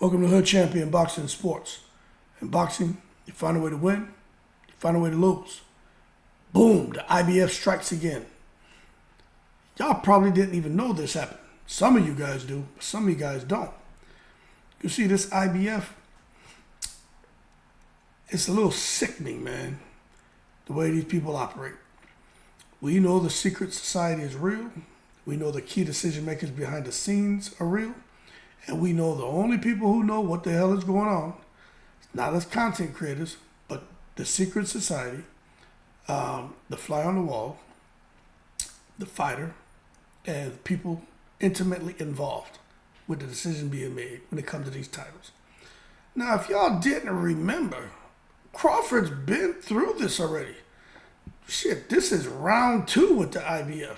Welcome to Hood Champion Boxing Sports. In boxing, you find a way to win, you find a way to lose. Boom, the IBF strikes again. Y'all probably didn't even know this happened. Some of you guys do, but some of you guys don't. You see, this IBF, it's a little sickening, man, the way these people operate. We know the secret society is real. We know the key decision makers behind the scenes are real. And we know the only people who know what the hell is going on, not as content creators, but the secret society, the fly on the wall, the fighter, and people intimately involved with the decision being made when it comes to these titles. Now, if y'all didn't remember, Crawford's been through this already. Shit, this is round 2 with the IBF.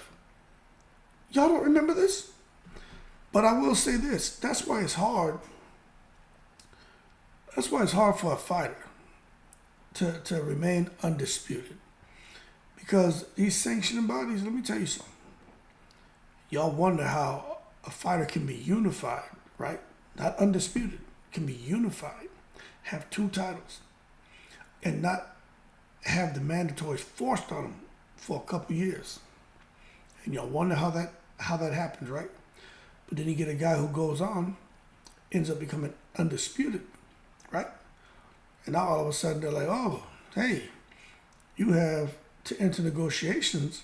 Y'all don't remember this? But I will say this, that's why it's hard. That's why it's hard for a fighter to remain undisputed. Because these sanctioning bodies, let me tell you something. Y'all wonder how a fighter can be unified, right? Not undisputed, can be unified, have 2 titles, and not have the mandatories forced on them for a couple years. And y'all wonder how that happens, right? But then you get a guy who goes on, ends up becoming undisputed, right? And now all of a sudden they're like, oh, hey, you have to enter negotiations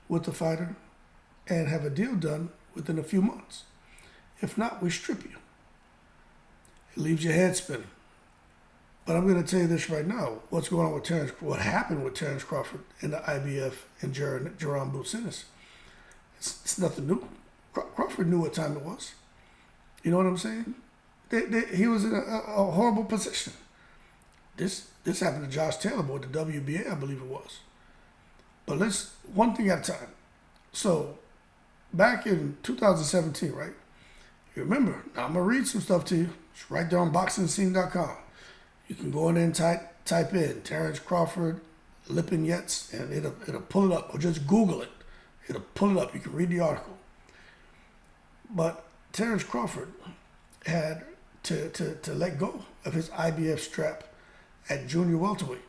with the fighter and have a deal done within a few months. If not, we strip you. It leaves your head spinning. But I'm going to tell you this right now. What's going on with what happened with Terence Crawford and the IBF and Jerome Butsinis. It's nothing new. Crawford knew what time it was. You know what I'm saying? He was in a horrible position. This happened to Josh Taylor with the WBA, I believe it was. But let's, one thing at a time. So, back in 2017, right? You remember, now I'm going to read some stuff to you. It's right there on boxingscene.com. You can go in there and type in Terence Crawford, Lipinets, and it'll pull it up. Or just Google it. It'll pull it up. You can read the article. But Terence Crawford had to let go of his IBF strap at junior welterweight.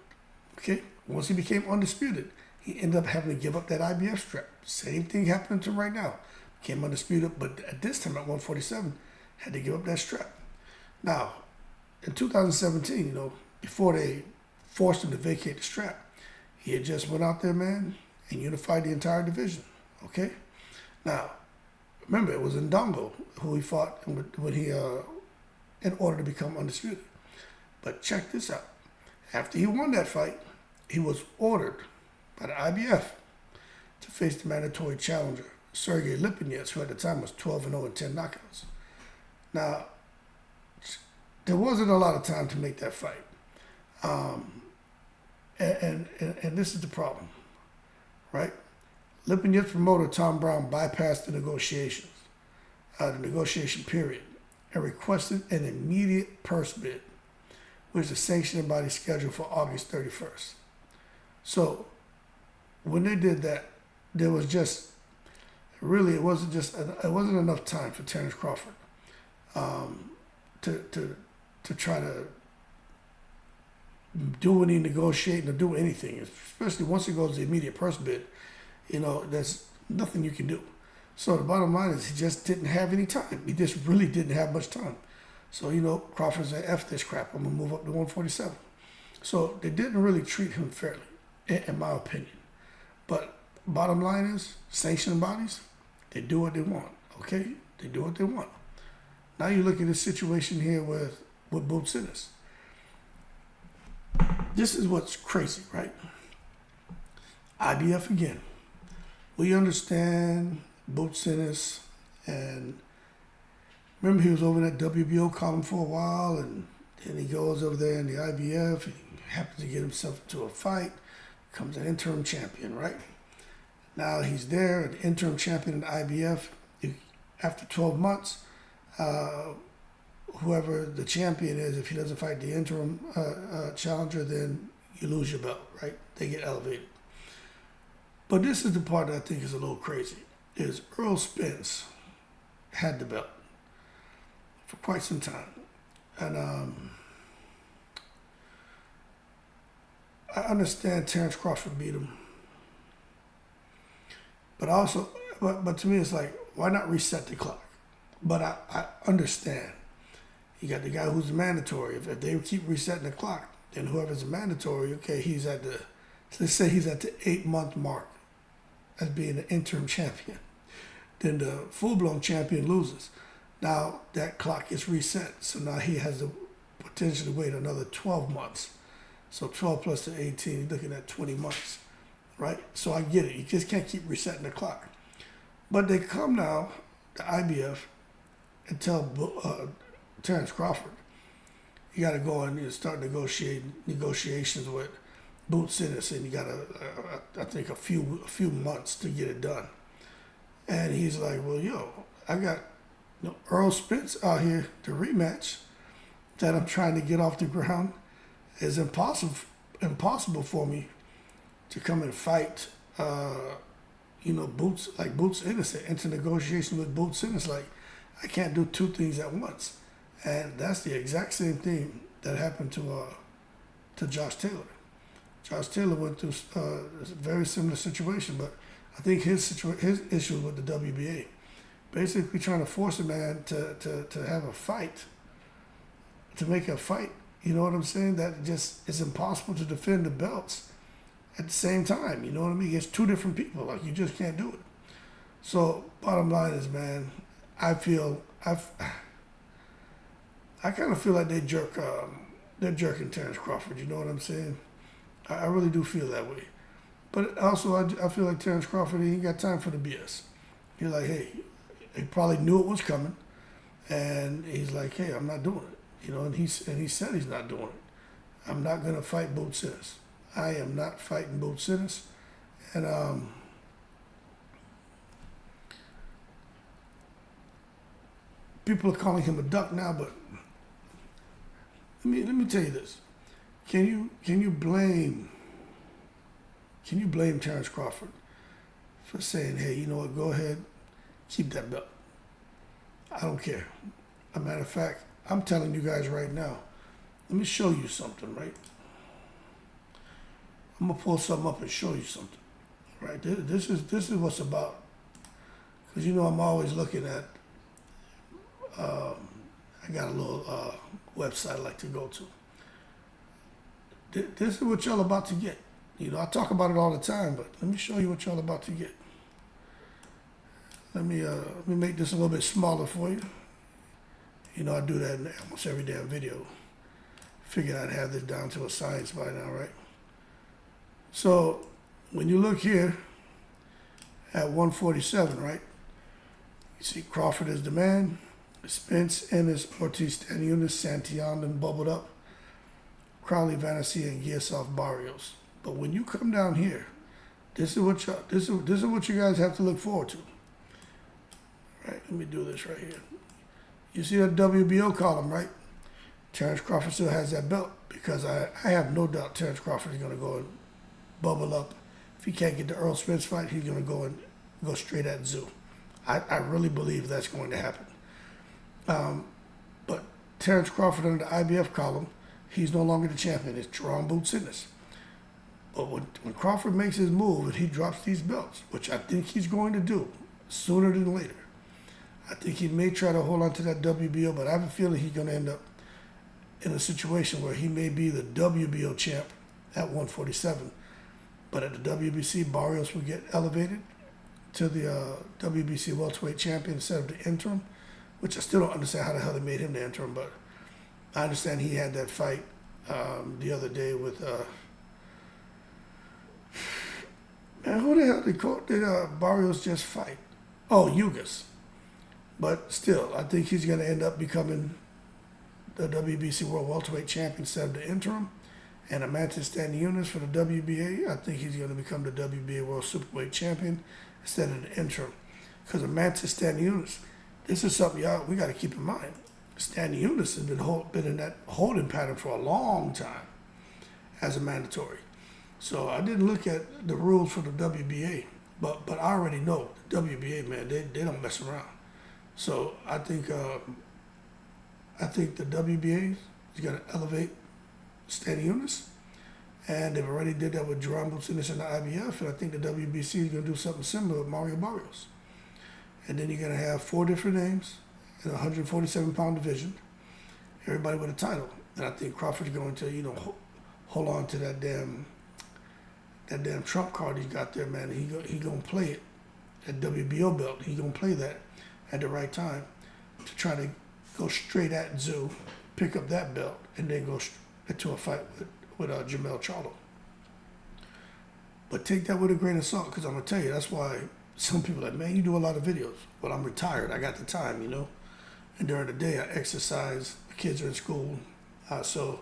Okay? Once he became undisputed, he ended up having to give up that IBF strap. Same thing happening to him right now. Became undisputed, but at this time at 147, had to give up that strap. Now, in 2017, before they forced him to vacate the strap, he had just went out there, man, and unified the entire division. Okay? Now, remember, it was Ndongo who he fought when he, in order to become undisputed. But check this out. After he won that fight, he was ordered by the IBF to face the mandatory challenger, Sergey Lipinets, who at the time was 12-0 and 10 knockouts. Now, there wasn't a lot of time to make that fight. And this is the problem, right? Lipinets promoter Tom Brown bypassed the negotiation period, and requested an immediate purse bid, which the sanctioning body scheduled for August 31st. So when they did that, there was just really it wasn't enough time for Terence Crawford to try to do any negotiating or do anything, especially once it goes to the immediate purse bid. There's nothing you can do. So the bottom line is he just didn't have any time. He just really didn't have much time. So, Crawford said, F this crap, I'm going to move up to 147. So they didn't really treat him fairly, in my opinion. But bottom line is, sanctioning bodies, they do what they want, okay? They do what they want. Now you look at this situation here with Butsinis. This is what's crazy, right? IBF again. We understand Butsinis, and remember he was over in that WBO column for a while, and then he goes over there in the IBF, and he happens to get himself into a fight, becomes an interim champion, right? Now he's there, an interim champion in the IBF. After 12 months, whoever the champion is, if he doesn't fight the interim challenger, then you lose your belt, right? They get elevated. But this is the part that I think is a little crazy, is Earl Spence had the belt for quite some time. And I understand Terence Crawford beat him, but also, but to me, it's like, why not reset the clock? But I understand. You got the guy who's mandatory. If they keep resetting the clock, then whoever's mandatory, okay, he's at the, let's say he's at the 8-month mark as being the interim champion. Then the full-blown champion loses. Now that clock is reset, so now he has to potentially wait another 12 months. So 12 plus the 18, you're looking at 20 months, right? So I get it. You just can't keep resetting the clock. But they come now, the IBF, and tell Terence Crawford, you got to go and start negotiations with Boots Ennis, and you got I think a few months to get it done. And he's like, well, I got Earl Spence out here to rematch that I'm trying to get off the ground. It's impossible for me to come and fight, Boots Ennis, into negotiation with Boots Ennis. Like, I can't do two things at once. And that's the exact same thing that happened to Josh Taylor. Josh Taylor went through a very similar situation, but I think his issue with the WBA, basically trying to force a man to have a fight, to make a fight. You know what I'm saying? That just is impossible to defend the belts at the same time. You know what I mean? It's two different people. Like, you just can't do it. So bottom line is, man, I kind of feel like they're jerking Terence Crawford. You know what I'm saying? I really do feel that way. But also, I feel like Terence Crawford, he ain't got time for the BS. He's like, hey, he probably knew it was coming, and he's like, hey, I'm not doing it. And he said he's not doing it. I'm not gonna fight Boots Ennis. I am not fighting Boots Ennis, and people are calling him a duck now, but let me tell you this. Can you blame Terence Crawford for saying, hey, you know what, go ahead, keep that belt? I don't care. As a matter of fact, I'm telling you guys right now, let me show you something, right? I'm gonna pull something up and show you something, right? This is what's about, because I'm always looking at, I got a little website I like to go to. This is what y'all about to get. I talk about it all the time, but let me show you what y'all about to get. Let me make this a little bit smaller for you. I do that in almost every damn video. Figured I'd have this down to a science by now, right? So when you look here at 147, right? You see Crawford is the man. Spence, Ennis, Ortiz, Stanionis, Santillan, and bubbled up. Crowley, Vanessa, and Giasov, Barrios. But when you come down here, this is what you guys have to look forward to. Right? Let me do this right here. You see that WBO column, right? Terence Crawford still has that belt, because I have no doubt Terence Crawford is going to go and bubble up. If he can't get the Earl Spence fight, he's going to go straight at Zoo. I really believe that's going to happen. But Terence Crawford under the IBF column, he's no longer the champion. It's Jerome Boots Ennis. But when Crawford makes his move and he drops these belts, which I think he's going to do sooner than later, I think he may try to hold on to that WBO, but I have a feeling he's going to end up in a situation where he may be the WBO champ at 147. But at the WBC, Barrios will get elevated to the WBC welterweight champion instead of the interim, which I still don't understand how the hell they made him the interim, but I understand he had that fight the other day with man, who the hell did Barrios just fight? Oh, Yugas. But still, I think he's going to end up becoming the WBC World Welterweight Champion instead of the interim. And Amantis Stanionis for the WBA, I think he's going to become the WBA World Superweight Champion instead of the interim. Because Amantis Stanionis, this is something we got to keep in mind. Stanionis has been in that holding pattern for a long time as a mandatory. So I didn't look at the rules for the WBA, but I already know the WBA, man, they don't mess around. So I think I think the WBA is going to elevate standing units. And they've already did that with Jerome Bucinis and the IBF. And I think the WBC is going to do something similar with Mario Barrios. And then you're going to have 4 different names in a 147-pound division, everybody with a title. And I think Crawford's going to, hold on to that damn trump card he's got there, man. He going to play it, that WBO belt. He's going to play that at the right time to try to go straight at Zoo, pick up that belt, and then go into a fight with Jamel Charlo. But take that with a grain of salt, because I'm going to tell you, that's why some people are like, man, you do a lot of videos. Well, I'm retired. I got the time, And during the day, I exercise. The kids are in school. So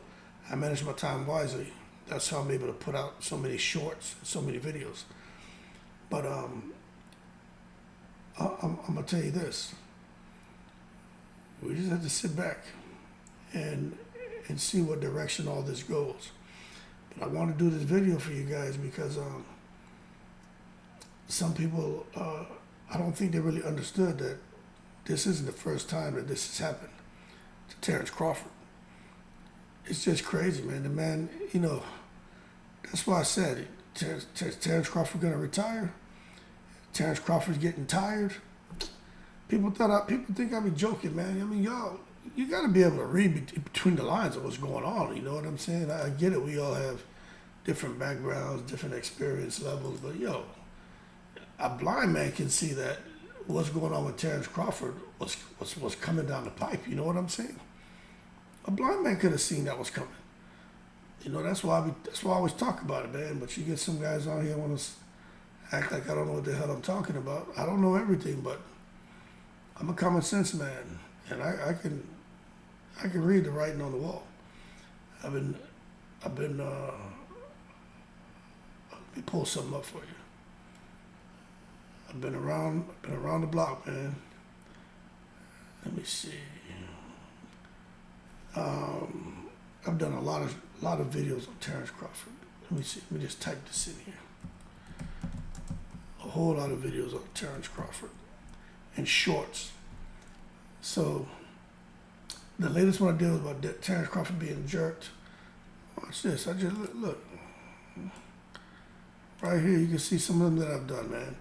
I manage my time wisely. That's how I'm able to put out so many shorts, so many videos. But I'm going to tell you this. We just have to sit back and see what direction all this goes. But I want to do this video for you guys because some people, I don't think they really understood that this isn't the first time that this has happened to Terence Crawford. It's just crazy, man. The man, that's why I said it. Terence Crawford going to retire. Terence Crawford's getting tired. People think I be joking, man. I mean, y'all, you got to be able to read between the lines of what's going on. You know what I'm saying? I get it. We all have different backgrounds, different experience levels, but a blind man can see that what's going on with Terence Crawford was coming down the pipe. You know what I'm saying? A blind man could have seen that was coming. That's why I always talk about it, man. But you get some guys on here want to act like I don't know what the hell I'm talking about. I don't know everything, but I'm a common sense man, and I can read the writing on the wall. I've been let me pull something up for you. I've been around the block, man. Let me see. I've done a lot of videos on Terence Crawford. Let me see. Let me just type this in here. A whole lot of videos on Terence Crawford and shorts. So the latest one I did was about Terence Crawford being jerked. Watch this. I just look right here. You can see some of them that I've done, man.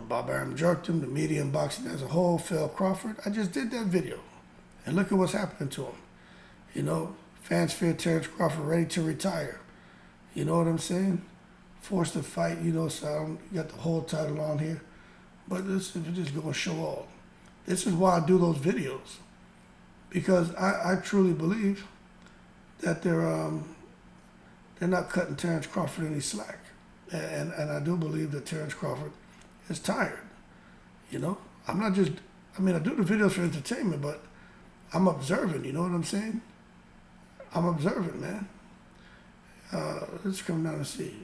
Bob Arum jerked him. The media and boxing as a whole failed Crawford. I just did that video, and look at what's happening to him. Fans fear Terence Crawford ready to retire. You know what I'm saying? Forced to fight. So I don't got the whole title on here, but this is just going to show all. This is why I do those videos, because I truly believe that they're not cutting Terence Crawford any slack, and I do believe that Terence Crawford is tired. I'm not just, I do the videos for entertainment, but I'm observing, you know what I'm saying? I'm observing, man. Let's come down and see.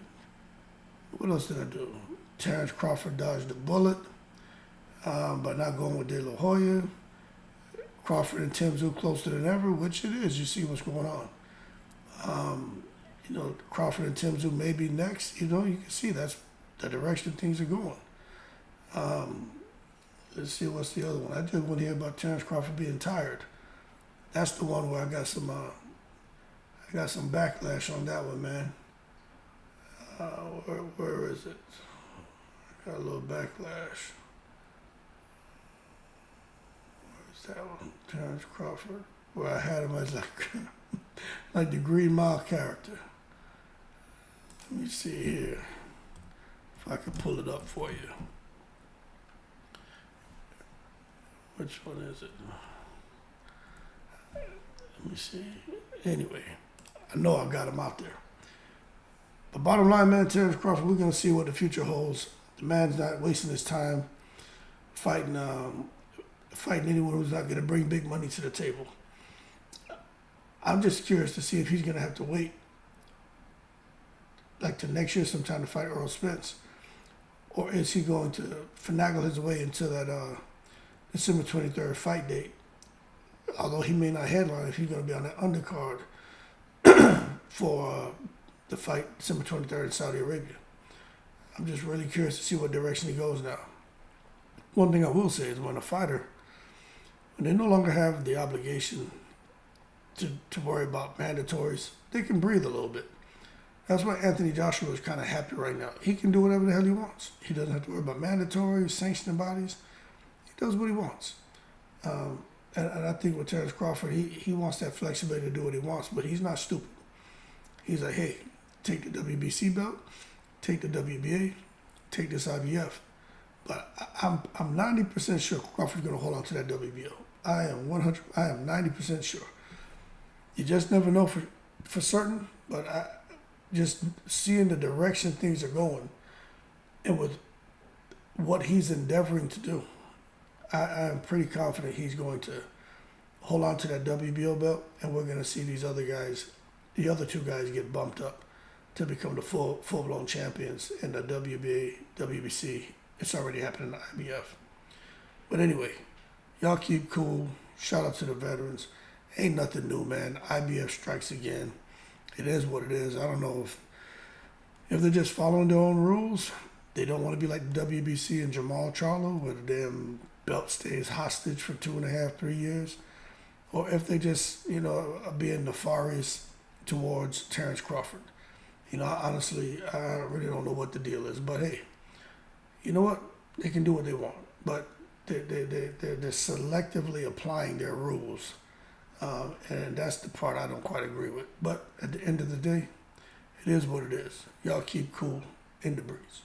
What else did I do? Terence Crawford dodged a bullet, but not going with De La Hoya. Crawford and Tim Tszyu closer than ever, which it is. You see what's going on. Crawford and Tim Tszyu may be next. You can see that's the direction things are going. Let's see, what's the other one? I did one here about Terence Crawford being tired. That's the one where I got some backlash on that one, man. Where is it? I got a little backlash. Where's that one? Terence Crawford. Where I had him as like the Green Mile character. Let me see here. If I can pull it up for you. Which one is it? Let me see. Anyway, I know I got him out there. But bottom line, man, Terence Crawford, we're going to see what the future holds. The man's not wasting his time fighting anyone who's not going to bring big money to the table. I'm just curious to see if he's going to have to wait like to next year sometime to fight Earl Spence. Or is he going to finagle his way into that December 23rd fight date? Although he may not headline if he's going to be on that undercard for the fight December 23rd in Saudi Arabia. I'm just really curious to see what direction he goes now. One thing I will say is when they no longer have the obligation to worry about mandatories. They can breathe a little bit. That's why Anthony Joshua is kind of happy right now. He can do whatever the hell he wants. He doesn't have to worry about mandatories, sanctioning bodies. He does what he wants. And I think with Terence Crawford, he wants that flexibility to do what he wants, but he's not stupid. He's like, hey, take the WBC belt, take the WBA, take this IBF. But I'm 90% sure Crawford's going to hold on to that WBO. I am 90% sure. You just never know for certain, but just seeing the direction things are going and with what he's endeavoring to do, I am pretty confident he's going to hold on to that WBO belt, and we're going to see these other guys, the other two guys, get bumped up to become the full-blown champions in the WBA, WBC. It's already happened in the IBF. But anyway, y'all keep cool. Shout out to the veterans. Ain't nothing new, man. IBF strikes again. It is what it is. I don't know if they're just following their own rules. They don't want to be like the WBC and Jamal Charlo, where the damn belt stays hostage for 2.5, 3 years. Or if they just, are being nefarious towards Terence Crawford. Honestly, I really don't know what the deal is. But hey, you know what? They can do what they want. But they're selectively applying their rules. And that's the part I don't quite agree with. But at the end of the day, it is what it is. Y'all keep cool in the breeze.